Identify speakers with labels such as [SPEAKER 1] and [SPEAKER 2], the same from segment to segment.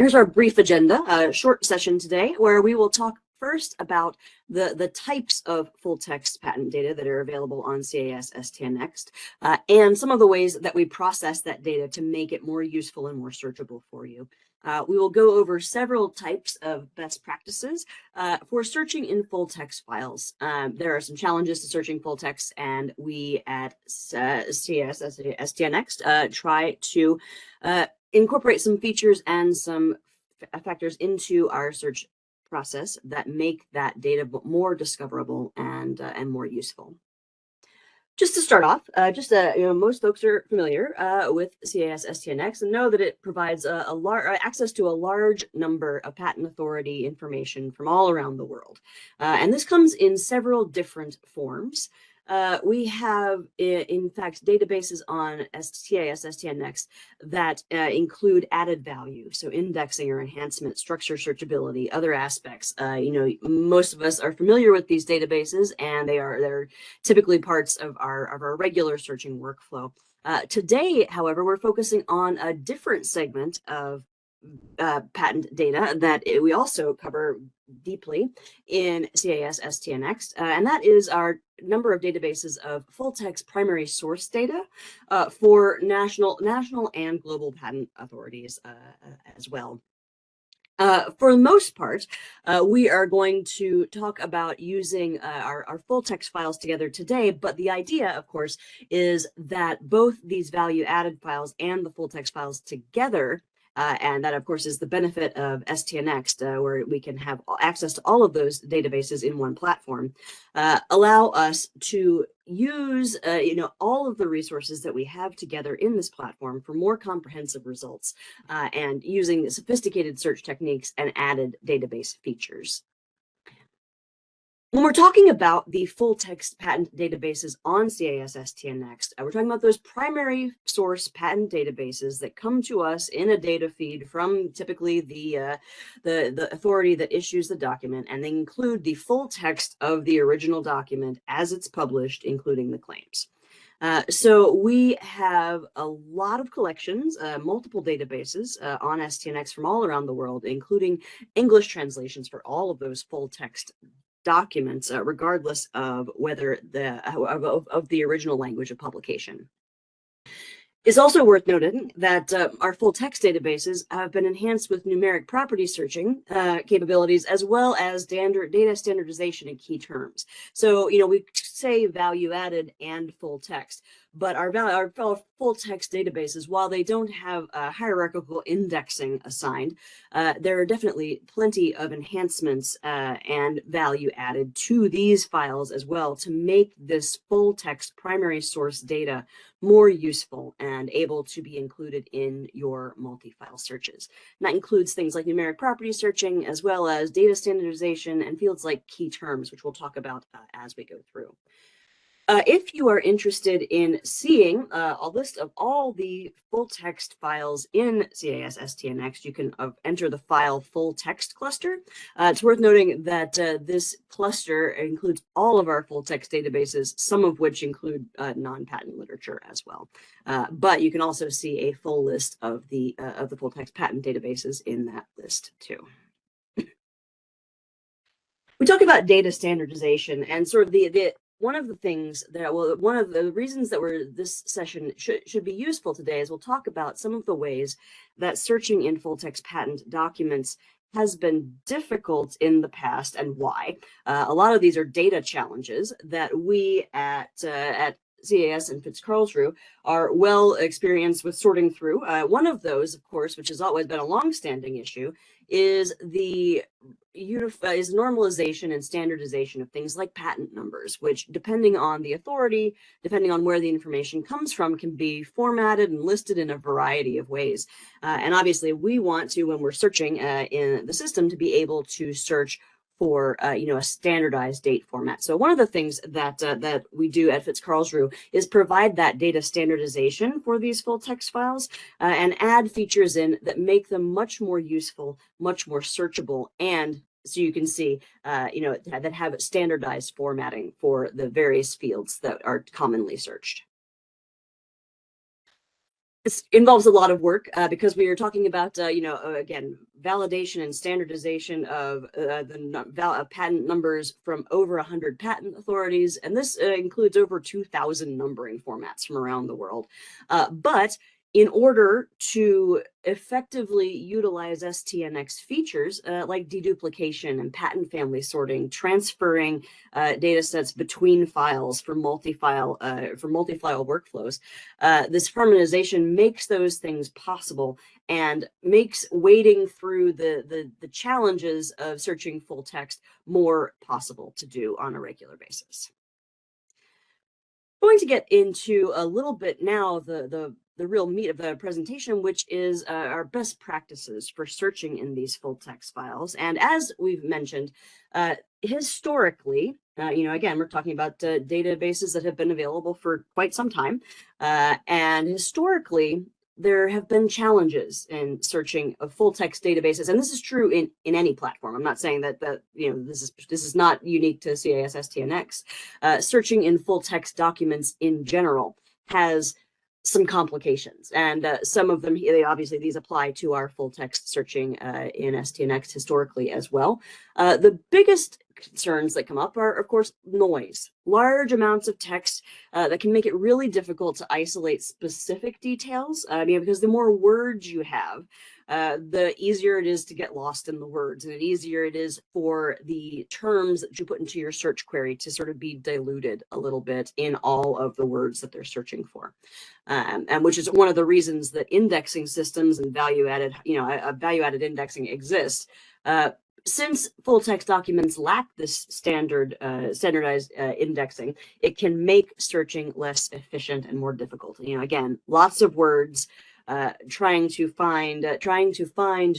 [SPEAKER 1] Here's our brief agenda, a short session today where we will talk first about the types of full text patent data that are available on CAS STNext and some of the ways that we process that data to make it more useful and more searchable for you. We will go over several types of best practices for searching in full text files. There are some challenges to searching full text, and we at CAS STNext try to incorporate some features and some factors into our search process that make that data more discoverable and more useful. Just to start off, most folks are familiar with CAS STNext and know that it provides access to a large number of patent authority information from all around the world. And this comes in several different forms. We have, in fact, databases on CAS STNext that include added value, so indexing or enhancement, structure, searchability, other aspects. Most of us are familiar with these databases, and they're typically parts of our regular searching workflow. Today, however, we're focusing on a different segment of patent data that we also cover deeply in CAS STNext, and that is our number of databases of full text primary source data for national and global patent authorities as well. For the most part, we are going to talk about using our full text files together today, but the idea, of course, is that both these value added files and the full text files together, and that, of course, is the benefit of STNext, where we can have access to all of those databases in one platform, allow us to use all of the resources that we have together in this platform for more comprehensive results and using sophisticated search techniques and added database features. When we're talking about the full text patent databases on CAS STNext, we're talking about those primary source patent databases that come to us in a data feed from typically the authority that issues the document, and they include the full text of the original document as it's published, including the claims. So we have a lot of collections, multiple databases on STNext from all around the world, including English translations for all of those full text documents, regardless of whether of the original language of publication. It's also worth noting that our full text databases have been enhanced with numeric property searching capabilities, as well as data standardization and key terms. So, we say value added and full text, but our full text databases, while they don't have hierarchical indexing assigned, there are definitely plenty of enhancements and value added to these files as well to make this full text primary source data more useful and able to be included in your multi-file searches. And that includes things like numeric property searching, as well as data standardization and fields like key terms, which we'll talk about as we go through. If you are interested in seeing a list of all the full text files in CAS STNext, you can enter the file full text cluster. It's worth noting that this cluster includes all of our full text databases, some of which include non-patent literature as well. But you can also see a full list of the full text patent databases in that list too. We talk about data standardization and sort of one of the things that, one of the reasons that this session should be useful today is we'll talk about some of the ways that searching in full text patent documents has been difficult in the past and why. A lot of these are data challenges that we at CAS and Fitzcarraldsrue are well experienced with sorting through. One of those, of course, which has always been a long-standing issue, is normalization and standardization of things like patent numbers, which, depending on the authority, depending on where the information comes from, can be formatted and listed in a variety of ways. And obviously, we want to, when we're searching in the system, to be able to search for a standardized date format. So one of the things that we do at Fitzcarraldsrue is provide that data standardization for these full text files and add features in that make them much more useful, much more searchable, and so you can see that have standardized formatting for the various fields that are commonly searched. It involves a lot of work because we are talking about, again, validation and standardization of patent numbers from over 100 patent authorities. And this includes over 2,000 numbering formats from around the world. But in order to effectively utilize STNext features like deduplication and patent family sorting, transferring data sets between files for multi-file workflows, this harmonization makes those things possible and makes wading through the challenges of searching full text more possible to do on a regular basis. Going to get into a little bit now the real meat of the presentation, which is our best practices for searching in these full text files. And as we've mentioned, historically, again, we're talking about databases that have been available for quite some time. And historically, there have been challenges in searching of full text databases, and this is true in any platform. I'm not saying that this is not unique to CAS STNext. Searching in full text documents in general has some complications, and some of them, obviously these apply to our full text searching in STNext historically as well. The biggest concerns that come up are, of course, noise. Large amounts of text that can make it really difficult to isolate specific details. Because the more words you have, the easier it is to get lost in the words, and the easier it is for the terms that you put into your search query to sort of be diluted a little bit in all of the words that they're searching for. And which is one of the reasons that indexing systems and value-added indexing exists. Since full text documents lack this standardized indexing, it can make searching less efficient and more difficult. Again, lots of words, trying to find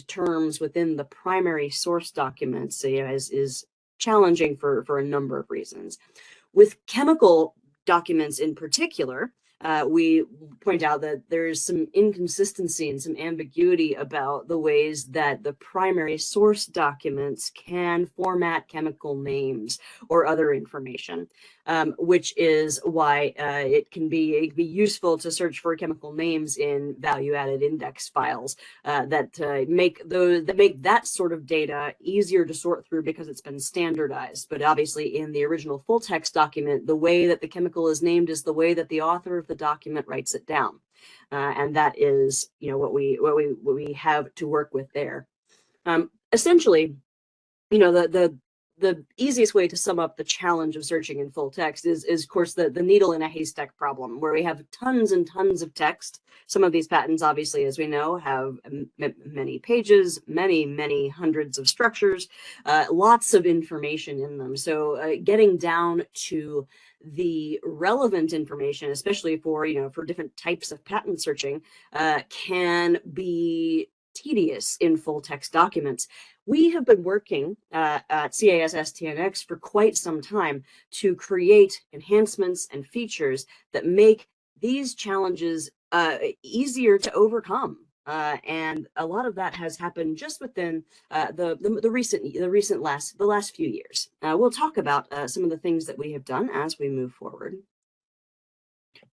[SPEAKER 1] terms within the primary source documents is challenging for a number of reasons. With chemical documents in particular, we point out that there's some inconsistency and some ambiguity about the ways that the primary source documents can format chemical names or other information, which is why it can be useful to search for chemical names in value-added index files that make that sort of data easier to sort through because it's been standardized. But obviously, in the original full text document, the way that the chemical is named is the way that the author of the document writes it down, and that is what we have to work with there. Essentially, the easiest way to sum up the challenge of searching in full text is of course the needle in a haystack problem, where we have tons and tons of text. Some of these patents, obviously, as we know, have many pages, many hundreds of structures, lots of information in them. So getting down to the relevant information, especially for different types of patent searching, can be tedious in full text documents. We have been working at CAS STNext for quite some time to create enhancements and features that make these challenges easier to overcome. And a lot of that has happened just within the last few years. We'll talk about some of the things that we have done as we move forward.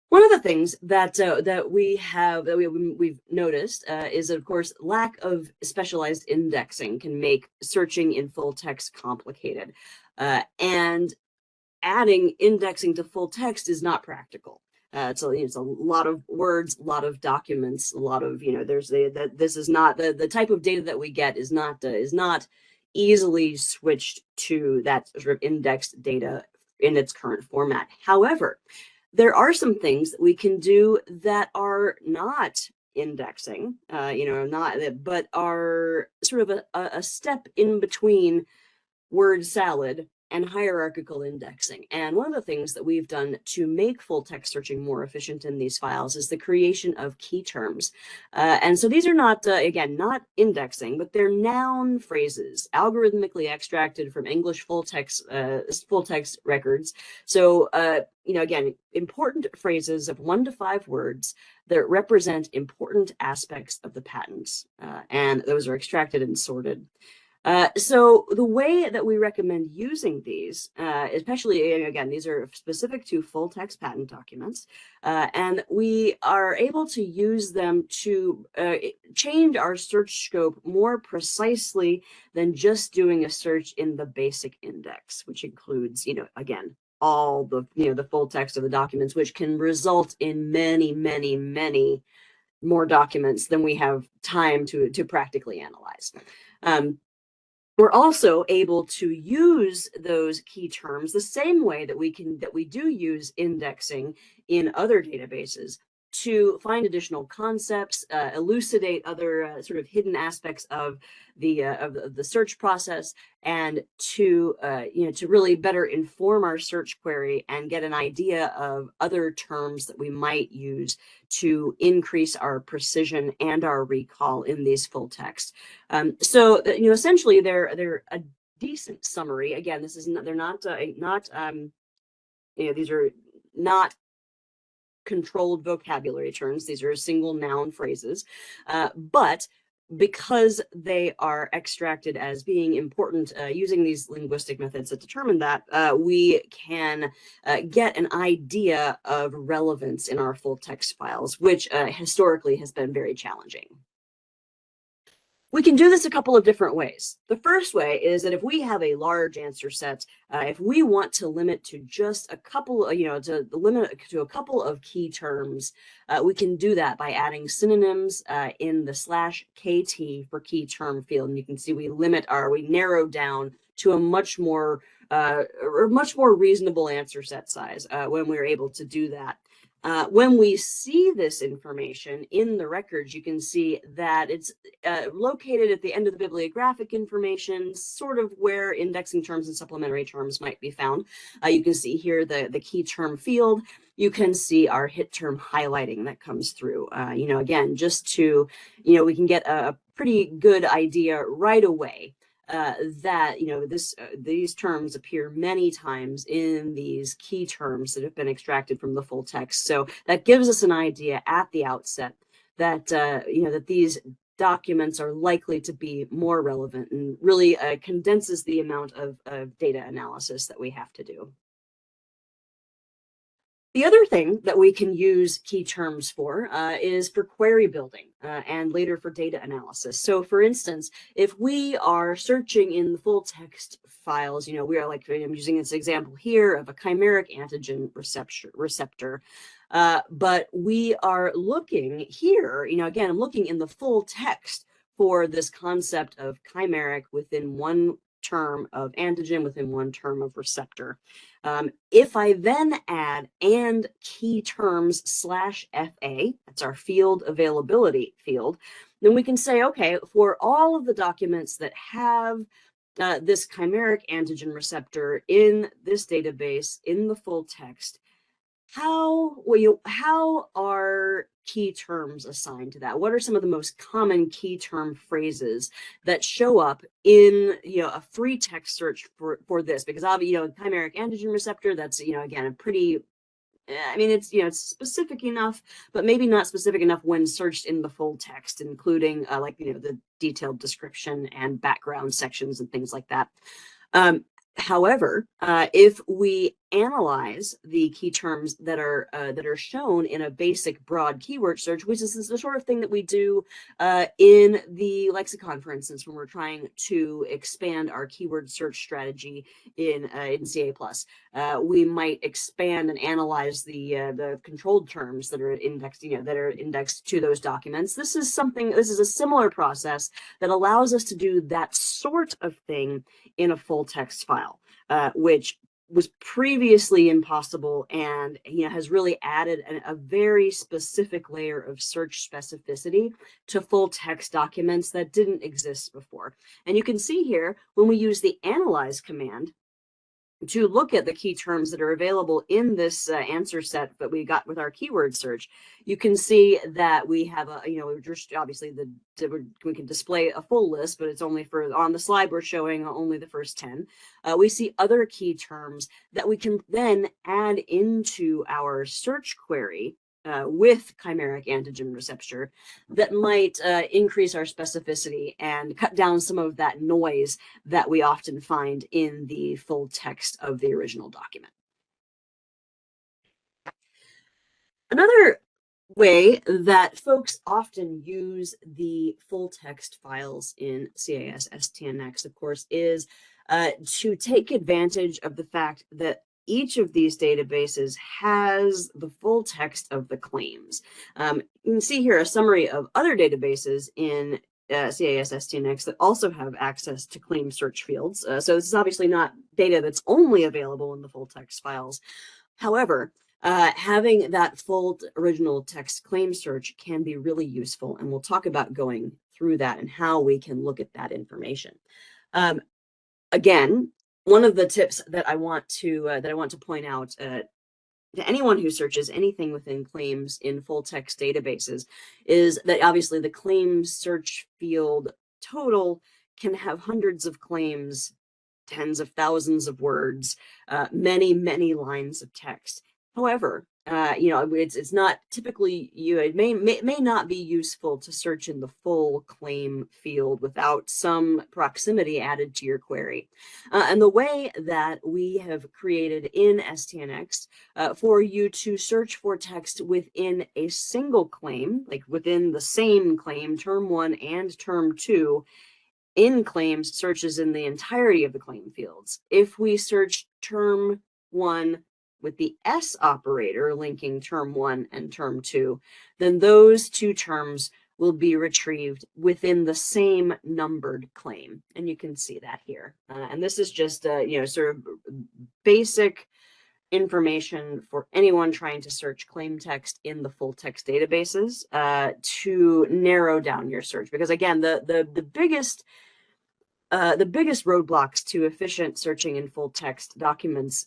[SPEAKER 1] One of the things that we've noticed is, of course, lack of specialized indexing can make searching in full text complicated, and adding indexing to full text is not practical. It's a lot of words, a lot of documents, a lot of this is not the type of data that we get is not easily switched to that sort of indexed data in its current format. However, there are some things that we can do that are not indexing, but are sort of a step in between word salad and hierarchical indexing. And one of the things that we've done to make full text searching more efficient in these files is the creation of key terms. And so these are not, again, not indexing, but they're noun phrases, algorithmically extracted from English full text records. So, again, important phrases of 1 to 5 words that represent important aspects of the patents, and those are extracted and sorted. So the way that we recommend using these, especially, again, these are specific to full text patent documents, and we are able to use them to change our search scope more precisely than just doing a search in the basic index, which includes, again, all the, the full text of the documents, which can result in many, many, many more documents than we have time to practically analyze. We're also able to use those key terms the same way that we do use indexing in other databases to find additional concepts, elucidate other sort of hidden aspects of the search process, and to to really better inform our search query and get an idea of other terms that we might use to increase our precision and our recall in these full text. So essentially they're a decent summary. Again, this is not, they're not these are not controlled vocabulary terms. These are single noun phrases, but because they are extracted as being important using these linguistic methods that determine that, we can get an idea of relevance in our full text files, which historically has been very challenging. We can do this a couple of different ways. The first way is that if we have a large answer set, if we want to limit to just a couple, to limit to a couple of key terms, we can do that by adding synonyms in the /KT for key term field. And you can see we narrow down to a much more reasonable answer set size when we're able to do that. When we see this information in the records, you can see that it's located at the end of the bibliographic information, sort of where indexing terms and supplementary terms might be found. You can see here the key term field. You can see our hit term highlighting that comes through. Again, just to, we can get a pretty good idea right away that these terms appear many times in these key terms that have been extracted from the full text. So that gives us an idea at the outset that that these documents are likely to be more relevant, and really condenses the amount of data analysis that we have to do. The other thing that we can use key terms for is for query building and later for data analysis. So for instance, if we are searching in the full text files, we are I'm using this example here of a chimeric antigen receptor. But we are looking here, again, I'm looking in the full text for this concept of chimeric within one term of antigen within one term of receptor. If I then add and key terms /FA, that's our field availability field, then we can say, okay, for all of the documents that have this chimeric antigen receptor in this database in the full text, how are key terms assigned to that? What are some of the most common key term phrases that show up in a free text search for this? Because obviously, chimeric antigen receptor, that's again a pretty, it's specific enough, but maybe not specific enough when searched in the full text, including the detailed description and background sections and things like that. However, if we analyze the key terms that are shown in a basic broad keyword search, which is the sort of thing that we do in the lexicon, for instance, when we're trying to expand our keyword search strategy in CA+, we might expand and analyze the controlled terms that are indexed to those documents. This is a similar process that allows us to do that sort of thing in a full text file, which was previously impossible, and has really added a very specific layer of search specificity to full text documents that didn't exist before. And you can see here when we use the analyze command to look at the key terms that are available in this answer set that we got with our keyword search, you can see that we have just obviously we can display a full list, but it's only on the slide we're showing only the first 10. We see other key terms that we can then add into our search query with chimeric antigen receptor that might increase our specificity and cut down some of that noise that we often find in the full text of the original document. Another way that folks often use the full text files in CAS STNext, of course, is to take advantage of the fact that each of these databases has the full text of the claims. You can see here a summary of other databases in CAS STNext that also have access to claim search fields. So this is obviously not data that's only available in the full text files. However, having that full original text claim search can be really useful, and we'll talk about going through that and how we can look at that information. Again, one of the tips that I want to point out to anyone who searches anything within claims in full text databases is that obviously the claim search field total can have hundreds of claims, tens of thousands of words, many, many lines of text. However, it's not typically it may not be useful to search in the full claim field without some proximity added to your query. And the way that we have created in STNext for you to search for text within a single claim, like within the same claim, term 1 and term 2, in claims searches in the entirety of the claim fields. If we search term 1 with the S operator linking term 1 and term 2, then those two terms will be retrieved within the same numbered claim. And you can see that here. And this is just sort of basic information for anyone trying to search claim text in the full text databases to narrow down your search. Because again, the biggest roadblocks to efficient searching in full text documents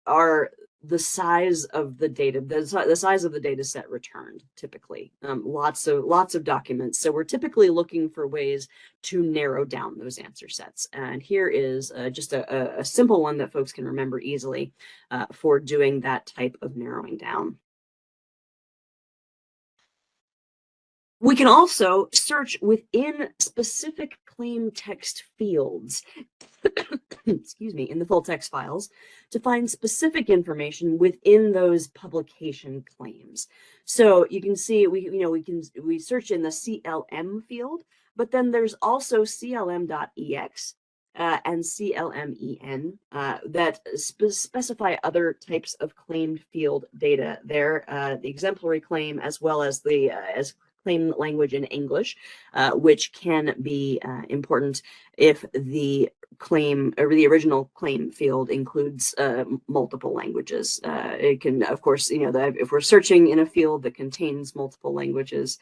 [SPEAKER 1] are the size of the data, the size of the data set returned, typically. Lots of documents. So we're typically looking for ways to narrow down those answer sets. And here is just a simple one that folks can remember easily for doing that type of narrowing down. We can also search within specific claim text fields, excuse me, in the full text files to find specific information within those publication claims. So you can see we search in the CLM field, but then there's also CLM.ex and CLMEN that specify other types of claimed field data there, the exemplary claim as well as the claim language in English, which can be important if the claim or the original claim field includes multiple languages. It can, of course, if we're searching in a field that contains multiple languages,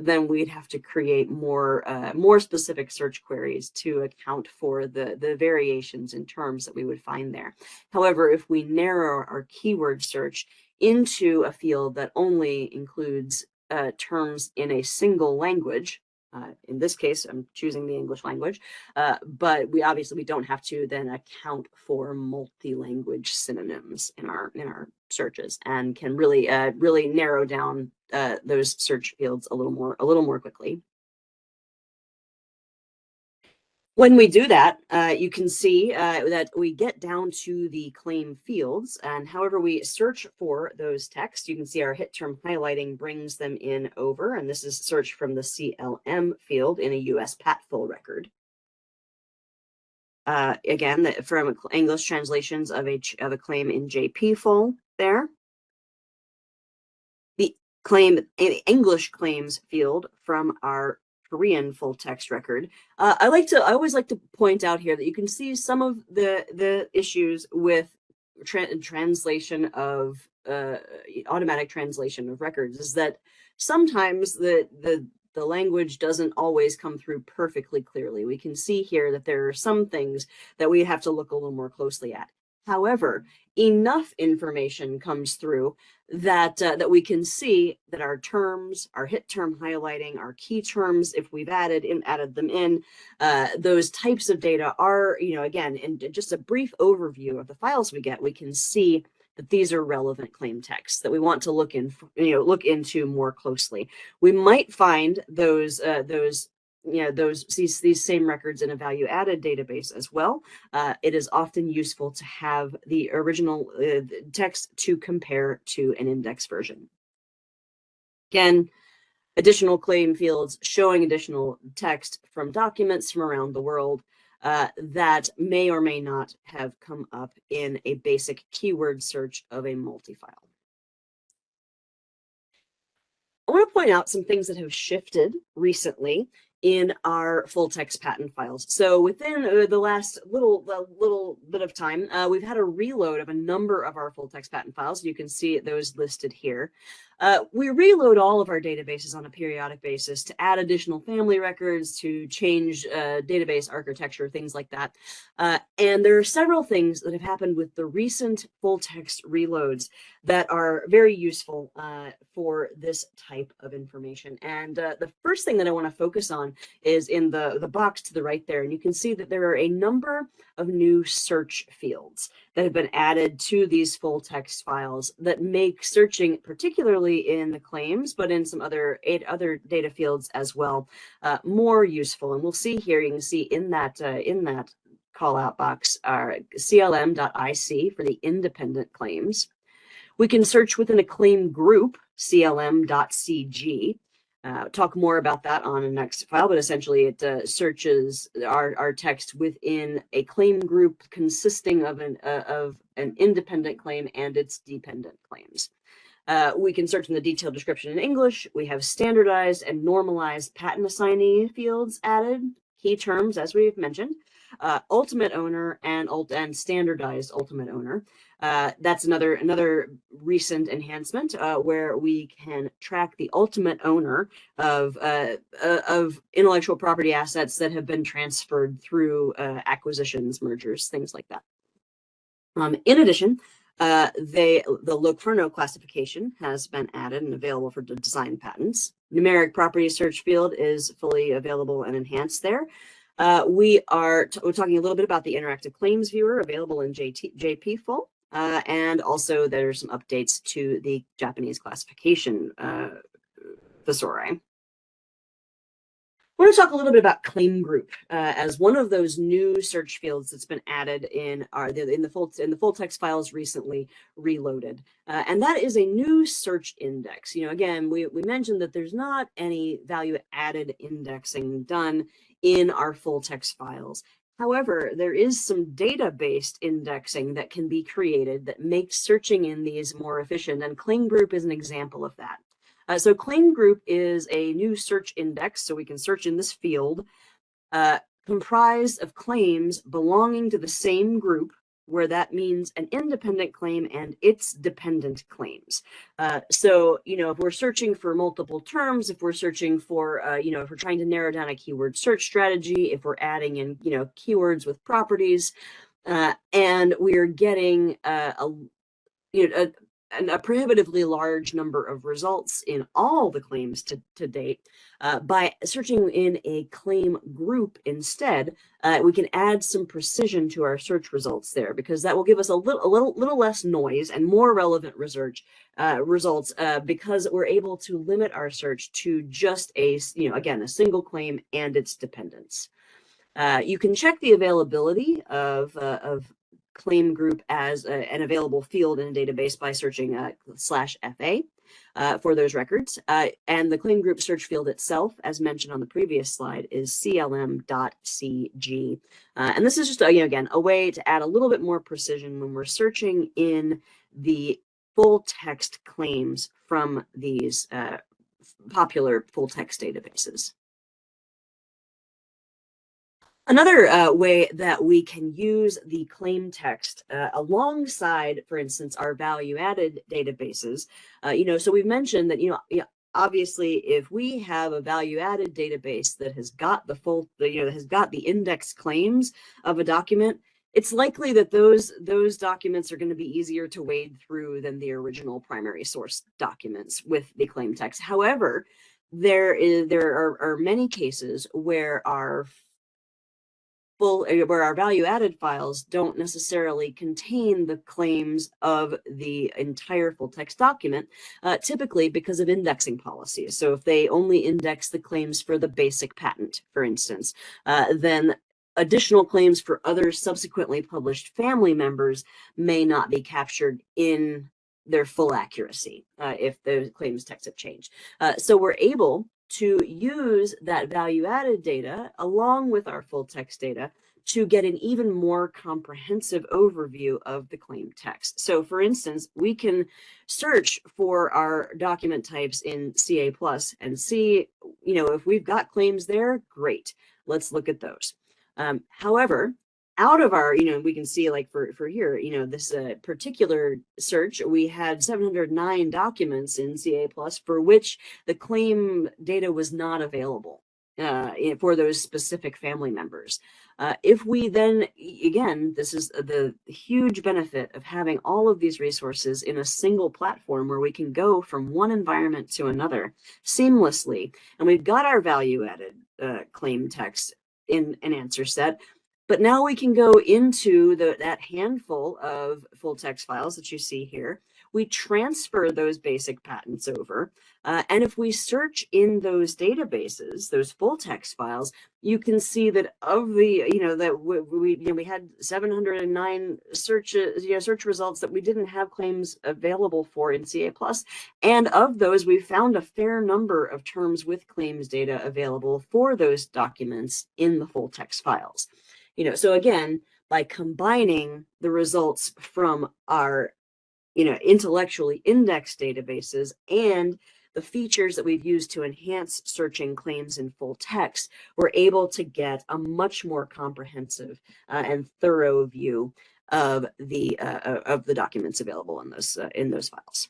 [SPEAKER 1] then we'd have to create more specific search queries to account for the variations in terms that we would find there. However, if we narrow our keyword search into a field that only includes terms in a single language. In this case, I'm choosing the English language, but we don't have to then account for multi-language synonyms in our searches, and can really narrow down those search fields a little more quickly. When we do that, you can see that we get down to the claim fields, and however we search for those texts, you can see our hit term highlighting brings them in over, and this is search from the CLM field in a US PAT full record. Again, from English translations of a claim in JP full there. The English claims field from our Korean full text record. I always like to point out here that you can see some of the issues with translation of automatic translation of records is that sometimes the language doesn't always come through perfectly clearly. We can see here that there are some things that we have to look a little more closely at. However, enough information comes through that we can see that our terms, our hit term highlighting, our key terms, if we've added them in, those types of data are, again, in just a brief overview of the files we get, we can see that these are relevant claim texts that we want to look into more closely. We might find these same records in a value-added database as well. It is often useful to have the original text to compare to an index version. Again, additional claim fields showing additional text from documents from around the world that may or may not have come up in a basic keyword search of a multi-file. I want to point out some things that have shifted recently in our full text patent files. So within the last little bit of time, we've had a reload of a number of our full text patent files. You can see those listed here. We reload all of our databases on a periodic basis to add additional family records, to change database architecture, things like that. And there are several things that have happened with the recent full text reloads that are very useful for this type of information. And the first thing that I want to focus on is in the box to the right there. And you can see that there are a number of new search fields that have been added to these full text files that make searching, particularly in the claims, but in some other data fields as well, more useful. And we'll see here, you can see in that call out box are clm.ic for the independent claims. We can search within a claim group, clm.cg. Talk more about that on the next file, but essentially it searches our text within a claim group consisting of an independent claim and its dependent claims. We can search in the detailed description in English. We have standardized and normalized patent assignee fields added, key terms, as we've mentioned, ultimate owner and standardized ultimate owner. That's another recent enhancement where we can track the ultimate owner of intellectual property assets that have been transferred through acquisitions, mergers, things like that. In addition, the look for no classification has been added and available for design patents. Numeric property search field is fully available and enhanced there. We're talking a little bit about the interactive claims viewer available in JP full. And also there's some updates to the Japanese classification thesauri. I want to talk a little bit about claim group as one of those new search fields that's been added in the full text files recently reloaded, and that is a new search index. Again, we mentioned that there's not any value added indexing done in our full text files. However, there is some data-based indexing that can be created that makes searching in these more efficient, and claim group is an example of that. So claim group is a new search index, so we can search in this field, comprised of claims belonging to the same group, where that means an independent claim and its dependent claims. So, if we're searching for multiple terms, if we're searching for, if we're trying to narrow down a keyword search strategy, if we're adding in, keywords with properties, and we're getting a prohibitively large number of results in all the claims to date, by searching in a claim group instead, we can add some precision to our search results there, because that will give us a little less noise and more relevant results, because we're able to limit our search to just a single claim and its dependents. You can check the availability of claim group as an available field in a database by searching /FA for those records. And the claim group search field itself, as mentioned on the previous slide, is clm.cg. And this is just, again, a way to add a little bit more precision when we're searching in the full text claims from these popular full text databases. Another way that we can use the claim text alongside, for instance, our value-added databases, so we've mentioned that, obviously, if we have a value-added database that has got the full, has got the index claims of a document, it's likely that those documents are going to be easier to wade through than the original primary source documents with the claim text. However, there are many cases where our where our value added files don't necessarily contain the claims of the entire full text document, typically because of indexing policies. So if they only index the claims for the basic patent, for instance, then additional claims for other subsequently published family members may not be captured in their full accuracy if the claims text have changed. So we're able to use that value-added data along with our full text data to get an even more comprehensive overview of the claim text. So for instance, we can search for our document types in CA+ and see, if we've got claims there, great. Let's look at those. However, out of our, we can see like for here, this particular search, we had 709 documents in CA+ for which the claim data was not available for those specific family members. If we then, again, this is the huge benefit of having all of these resources in a single platform where we can go from one environment to another seamlessly, and we've got our value-added claim text in an answer set. But now we can go into that handful of full text files that you see here. We transfer those basic patents over. And if we search in those databases, those full text files, you can see that of the, that we had 709 search results that we didn't have claims available for in CA+. And of those, we found a fair number of terms with claims data available for those documents in the full text files. So again, by combining the results from our, intellectually indexed databases and the features that we've used to enhance searching claims in full text, we're able to get a much more comprehensive and thorough view of the documents available in those files.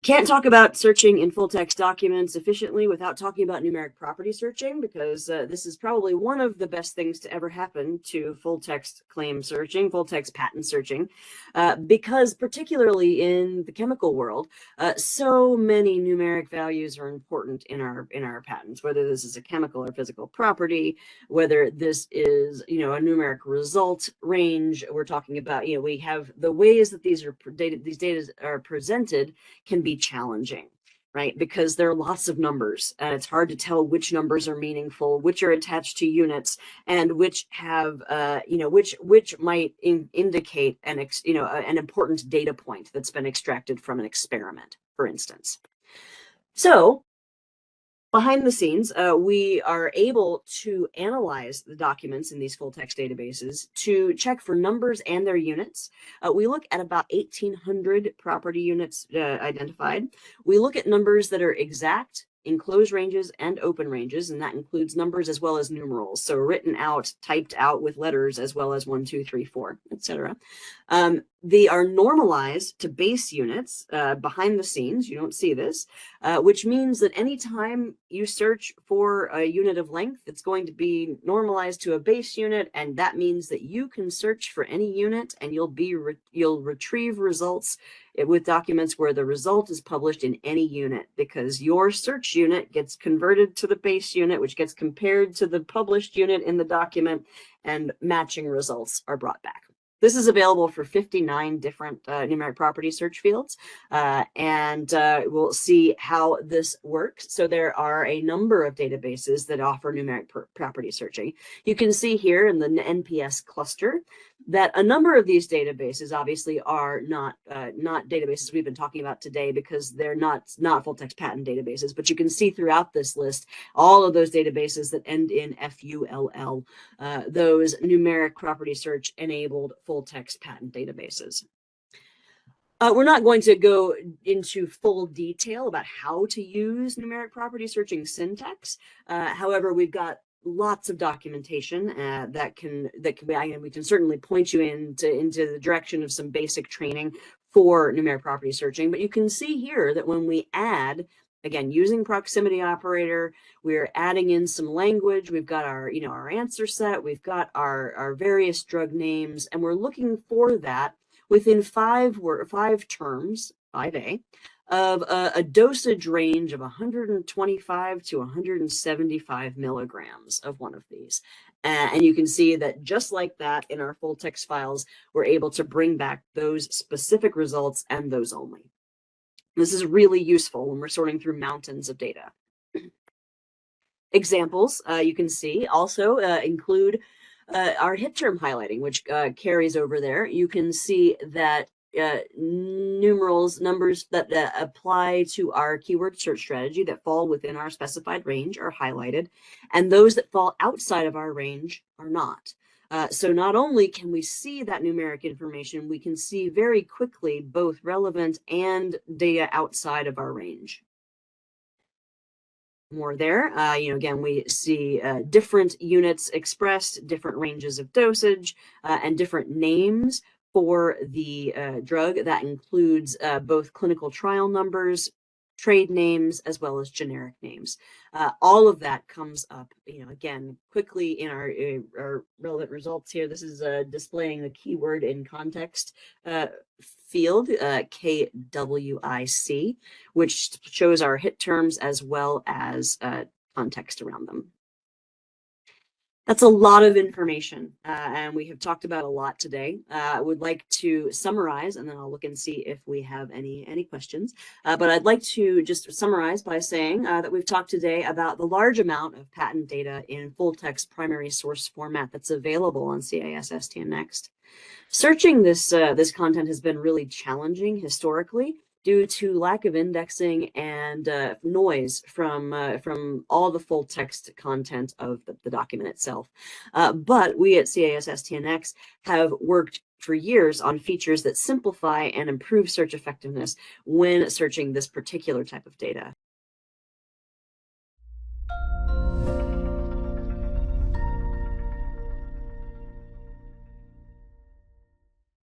[SPEAKER 1] Can't talk about searching in full text documents efficiently without talking about numeric property searching, because this is probably one of the best things to ever happen to full text claim searching, full text patent searching, because particularly in the chemical world, so many numeric values are important in our patents, whether this is a chemical or physical property, whether this is, a numeric result range. We're talking about, we have the ways that these data are presented can be challenging, right? Because there are lots of numbers and it's hard to tell which numbers are meaningful, which are attached to units, and which have, which might indicate an important data point that's been extracted from an experiment, for instance. So behind the scenes, we are able to analyze the documents in these full text databases to check for numbers and their units. We look at about 1,800 property units identified. We look at numbers that are exact, in closed ranges and open ranges, and that includes numbers as well as numerals, so written out, typed out with letters, as well as 1, 2, 3, 4, etc. They are normalized to base units behind the scenes. You don't see this, which means that anytime you search for a unit of length, it's going to be normalized to a base unit, and that means that you can search for any unit and you'll retrieve results with documents where the result is published in any unit, because your search unit gets converted to the base unit, which gets compared to the published unit in the document, and matching results are brought back. This is available for 59 different numeric property search fields, and we'll see how this works. So there are a number of databases that offer numeric property searching. You can see here in the NPS cluster that a number of these databases obviously are not databases we've been talking about today, because they're not full text patent databases. But you can see throughout this list all of those databases that end in FULL, those numeric property search enabled full text patent databases. We're not going to go into full detail about how to use numeric property searching syntax. However, we've got lots of documentation that can be, and we can certainly point you into the direction of some basic training for numeric property searching. But you can see here that when we add, again, using proximity operator, we're adding in some language. We've got our, our answer set. We've got our various drug names, and we're looking for that within five terms 5A, of a dosage range of 125 to 175 milligrams of one of these. And you can see that just like that in our full text files, we're able to bring back those specific results and those only. This is really useful when we're sorting through mountains of data. Examples you can see also include our hit term highlighting, which carries over there. You can see that numbers that apply to our keyword search strategy that fall within our specified range are highlighted, and those that fall outside of our range are not. So not only can we see that numeric information, we can see very quickly both relevant and data outside of our range. More there, again, we see different units expressed, different ranges of dosage, and different names for the drug. That includes both clinical trial numbers, trade names, as well as generic names. All of that comes up, again, quickly in our relevant results here. This is displaying the keyword in context field, KWIC, which shows our hit terms as well as context around them. That's a lot of information, and we have talked about a lot today. I would like to summarize, and then I'll look and see if we have any questions. But I'd like to just summarize by saying that we've talked today about the large amount of patent data in full text primary source format that's available on CAS STNext. Searching this content has been really challenging historically due to lack of indexing and noise from all the full text content of the document itself. But we at CAS STNext have worked for years on features that simplify and improve search effectiveness when searching this particular type of data.